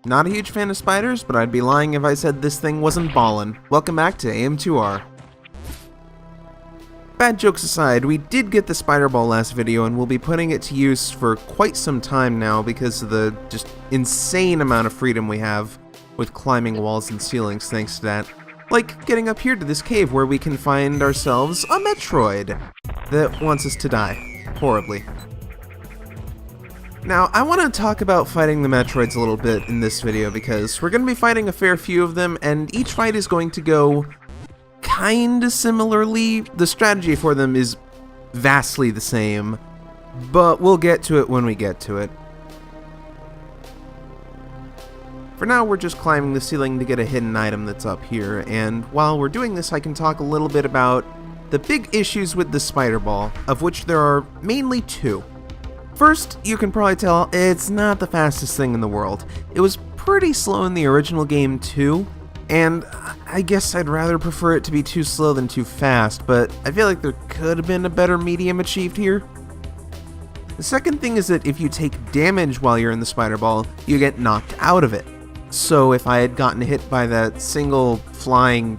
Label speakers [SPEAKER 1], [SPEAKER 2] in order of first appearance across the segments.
[SPEAKER 1] Not a huge fan of spiders, but I'd be lying if I said this thing wasn't ballin'. Welcome back to AM2R. Bad jokes aside, we did get the spider ball last video and we'll be putting it to use for quite some time now because of the just insane amount of freedom we have with climbing walls and ceilings thanks to that. Like getting up here to this cave where we can find ourselves a Metroid that wants us to die. Horribly. Now, I want to talk about fighting the Metroids a little bit in this video because we're going to be fighting a fair few of them and each fight is going to go kinda similarly. The strategy for them is vastly the same, but we'll get to it when we get to it. For now, we're just climbing the ceiling to get a hidden item that's up here, and while we're doing this, I can talk a little bit about the big issues with the spider ball, of which there are mainly two. First, you can probably tell it's not the fastest thing in the world. It was pretty slow in the original game too, and I guess I'd rather prefer it to be too slow than too fast, but I feel like there could have been a better medium achieved here. The second thing is that if you take damage while you're in the spider ball, you get knocked out of it. So if I had gotten hit by that single flying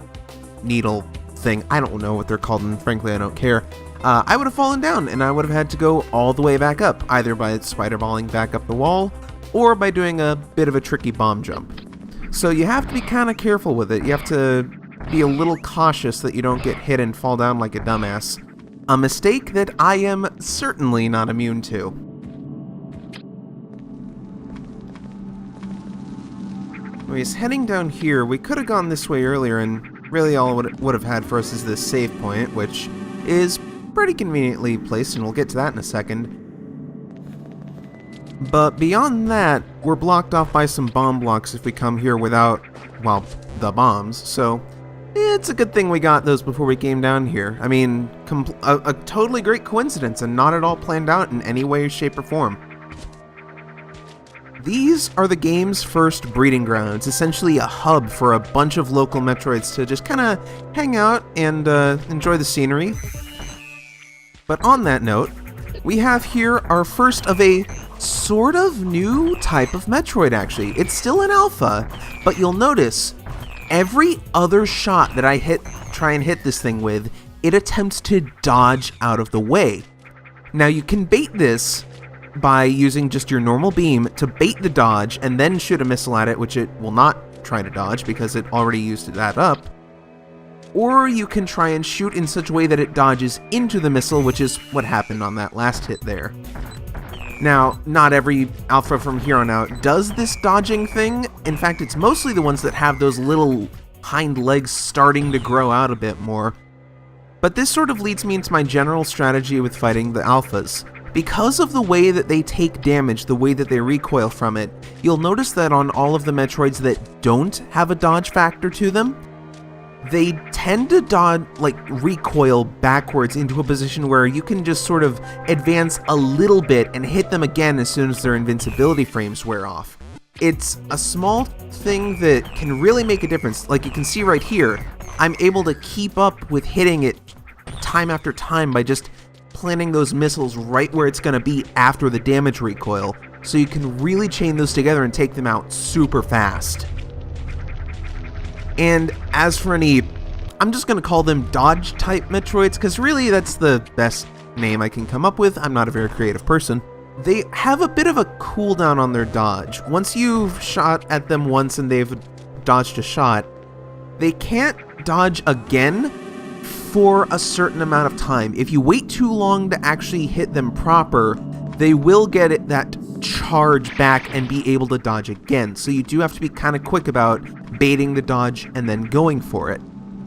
[SPEAKER 1] needle thing, I don't know what they're called and frankly I don't care, I would have fallen down and I would have had to go all the way back up, either by spider balling back up the wall or by doing a bit of a tricky bomb jump. So you have to be kind of careful with it. You have to be a little cautious that you don't get hit and fall down like a dumbass. A mistake that I am certainly not immune to. Anyways, heading down here, we could have gone this way earlier and really all it would have had for us is this save point, which is pretty conveniently placed, and we'll get to that in a second. But beyond that, we're blocked off by some bomb blocks if we come here without, well, the bombs, so it's a good thing we got those before we came down here. I mean, a totally great coincidence and not at all planned out in any way, shape, or form. These are the game's first breeding grounds, essentially a hub for a bunch of local Metroids to just kind of hang out and enjoy the scenery. But on that note, we have here our first of a sort of new type of Metroid, actually. It's still in alpha, but you'll notice every other shot that I try and hit this thing with, it attempts to dodge out of the way. Now you can bait this by using just your normal beam to bait the dodge and then shoot a missile at it, which it will not try to dodge because it already used that up. Or you can try and shoot in such a way that it dodges into the missile, which is what happened on that last hit there. Now, not every alpha from here on out does this dodging thing. In fact, it's mostly the ones that have those little hind legs starting to grow out a bit more. But this sort of leads me into my general strategy with fighting the alphas. Because of the way that they take damage, the way that they recoil from it, you'll notice that on all of the Metroids that don't have a dodge factor to them, they tend to recoil backwards into a position where you can just sort of advance a little bit and hit them again as soon as their invincibility frames wear off. It's a small thing that can really make a difference. Like you can see right here, I'm able to keep up with hitting it time after time by just planting those missiles right where it's going to be after the damage recoil, so you can really chain those together and take them out super fast. And as for any, I'm just going to call them dodge-type Metroids, because really that's the best name I can come up with. I'm not a very creative person. They have a bit of a cooldown on their dodge. Once you've shot at them once and they've dodged a shot, they can't dodge again for a certain amount of time. If you wait too long to actually hit them proper, they will get that charge back and be able to dodge again. So you do have to be kind of quick about baiting the dodge and then going for it.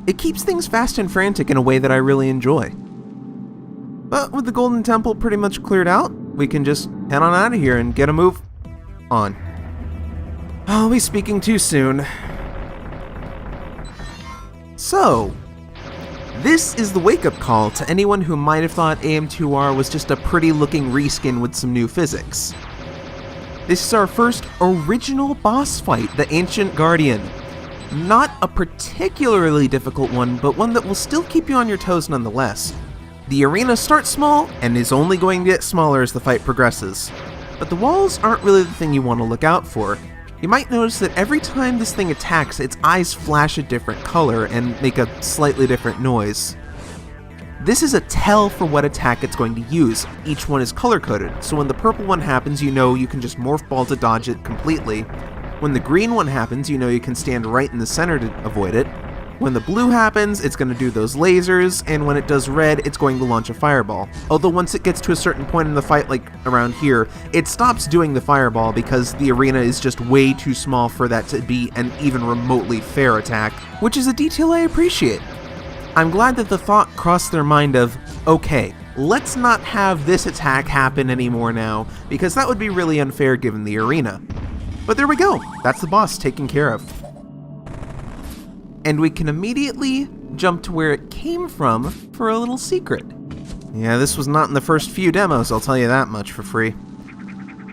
[SPEAKER 1] It keeps things fast and frantic in a way that I really enjoy. But with the Golden Temple pretty much cleared out, we can just head on out of here and get a move on. I'll be speaking too soon. So, this is the wake-up call to anyone who might have thought AM2R was just a pretty-looking reskin with some new physics. This is our first original boss fight, the Ancient Guardian. Not a particularly difficult one, but one that will still keep you on your toes nonetheless. The arena starts small, and is only going to get smaller as the fight progresses. But the walls aren't really the thing you want to look out for. You might notice that every time this thing attacks, its eyes flash a different color and make a slightly different noise. This is a tell for what attack it's going to use. Each one is color-coded, so when the purple one happens, you know you can just morph ball to dodge it completely. When the green one happens, you know you can stand right in the center to avoid it. When the blue happens, it's going to do those lasers, and when it does red, it's going to launch a fireball. Although once it gets to a certain point in the fight, like around here, it stops doing the fireball because the arena is just way too small for that to be an even remotely fair attack, which is a detail I appreciate. I'm glad that the thought crossed their mind of, okay, let's not have this attack happen anymore now, because that would be really unfair given the arena. But there we go, that's the boss taken care of. And we can immediately jump to where it came from for a little secret. Yeah, this was not in the first few demos, I'll tell you that much for free.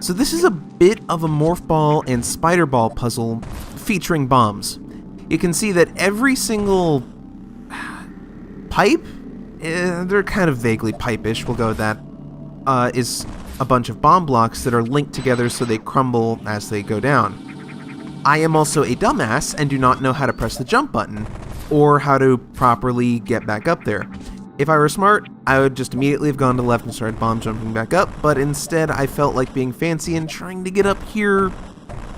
[SPEAKER 1] So this is a bit of a morph ball and spider ball puzzle featuring bombs. You can see that every single pipe, they're kind of vaguely pipe-ish, we'll go with that, is a bunch of bomb blocks that are linked together so they crumble as they go down. I am also a dumbass and do not know how to press the jump button, or how to properly get back up there. If I were smart, I would just immediately have gone to left and started bomb jumping back up, but instead I felt like being fancy and trying to get up here.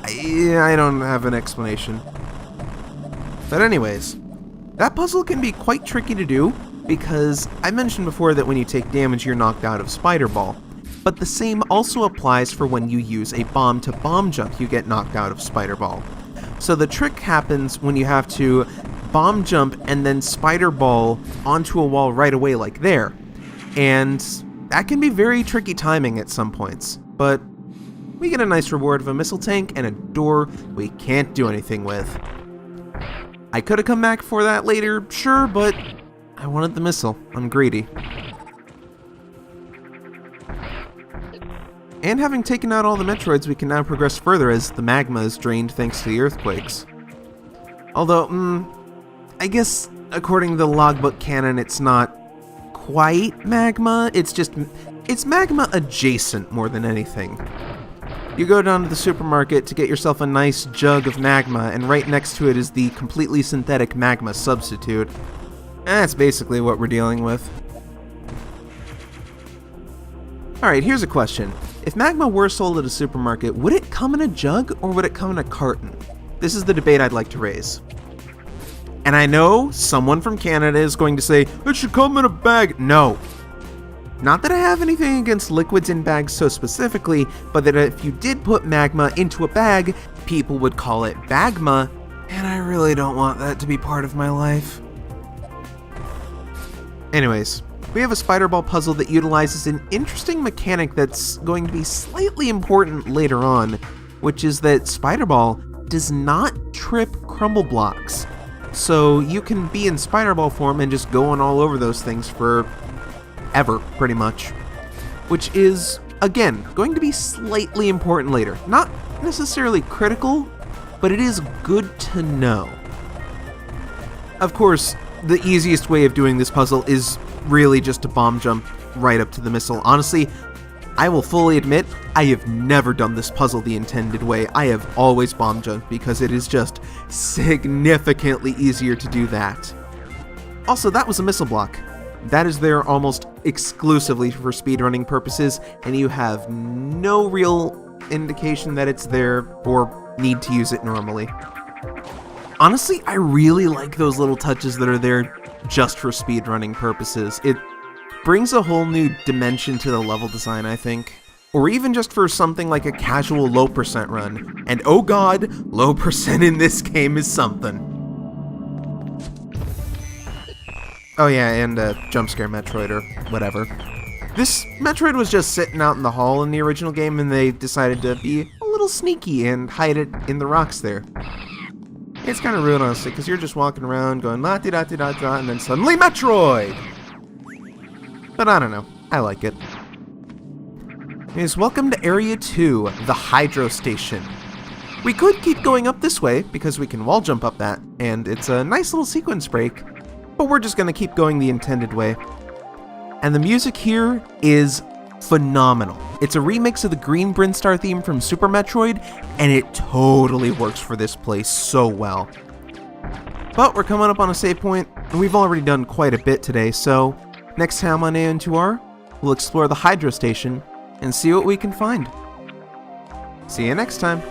[SPEAKER 1] I don't have an explanation. But anyways, that puzzle can be quite tricky to do, because I mentioned before that when you take damage you're knocked out of Spider Ball. But the same also applies for when you use a bomb to bomb jump, you get knocked out of Spider Ball. So the trick happens when you have to bomb jump and then Spider Ball onto a wall right away like there. And that can be very tricky timing at some points, but we get a nice reward of a missile tank and a door we can't do anything with. I could have come back for that later, sure, but I wanted the missile. I'm greedy. And having taken out all the Metroids, we can now progress further as the magma is drained thanks to the earthquakes. Although, I guess according to the logbook canon, it's not quite magma, it's magma adjacent more than anything. You go down to the supermarket to get yourself a nice jug of magma, and right next to it is the completely synthetic magma substitute. That's basically what we're dealing with. Alright, here's a question. If magma were sold at a supermarket, would it come in a jug or would it come in a carton? This is the debate I'd like to raise. And I know someone from Canada is going to say, it should come in a bag. No. Not that I have anything against liquids in bags so specifically, but that if you did put magma into a bag, people would call it bagma, and I really don't want that to be part of my life. Anyways, we have a spider ball puzzle that utilizes an interesting mechanic that's going to be slightly important later on, which is that spider ball does not trip crumble blocks. So you can be in spider ball form and just going all over those things for ever, pretty much. Which is, again, going to be slightly important later. Not necessarily critical, but it is good to know. Of course, the easiest way of doing this puzzle is really just to bomb jump right up to the missile. Honestly, I will fully admit, I have never done this puzzle the intended way. I have always bomb jumped because it is just significantly easier to do that. Also, that was a missile block. That is there almost exclusively for speedrunning purposes, and you have no real indication that it's there or need to use it normally. Honestly, I really like those little touches that are there just for speedrunning purposes. It brings a whole new dimension to the level design, I think. Or even just for something like a casual low percent run. And oh god, low percent in this game is something. Oh yeah, and jump scare Metroid or whatever. This Metroid was just sitting out in the hall in the original game, and they decided to be a little sneaky and hide it in the rocks there. It's kind of rude, honestly, because you're just walking around going la-di-da-di-da-da, and then suddenly Metroid! But I don't know. I like it. Anyways, welcome to Area 2, the Hydro Station. We could keep going up this way, because we can wall jump up that, and it's a nice little sequence break, but we're just going to keep going the intended way. And the music here is phenomenal. It's a remix of the Green Brinstar theme from Super Metroid, and it totally works for this place so well. But we're coming up on a save point, and we've already done quite a bit today, so next time on AN2R, we'll explore the Hydro Station and see what we can find. See you next time.